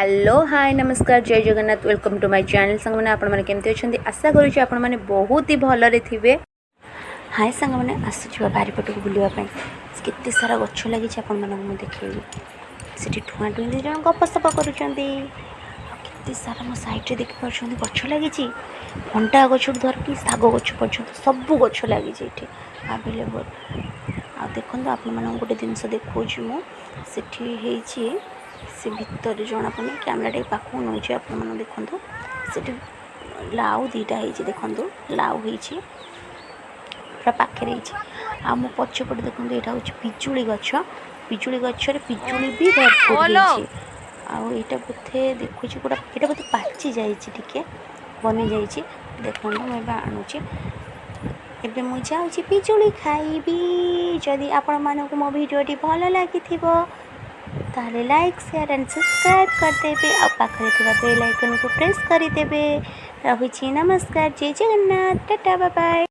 Hello hi नमस्कार जय Jagannath welcome to my channel song मैंने आपण मैंने केमती अच्छा आशा करुँच आपण मैंने बहुत ही भलरे थे। हाय सांग मैंने आसुवा बारिपट को बुलावाई केते सारा गछ लगी आपण मैं देखी से ठुआ ठुई दु जन गपसप कर सारा मो सैड्रे देखिए गछ लगी भंटा गछ धरिकी शाग गछ पर्यटन सब गछ लगी आवेलेबल आ देखो आपण गोटे जिनस देखा मुझे से भितर जना पड़े कैमेरा पाख नौ आप देखो से लाउ दीटा है देखो लाउ हो पूरा पाखे आ मो पछपटे देखो यहाँ हूँ पिजुली गछ पिजुली भी भरपूर आईटा बोधे देखुची गोटा यहाँ बोधे पाची जाए बनी जाइए देखो मुझे आणुची एबे मु जाऊँगी पिजुली खाइबी। जदि आपण मानक मो वीडियोटी भल लगी ताले लाइक शेयर एंड सब्सक्राइब करदेवे आ पाखरे थिबा बेल आइकन को प्रेस करदेवे। रहुछि नमस्कार जय जगन्नाथ टाटा बाय बाय।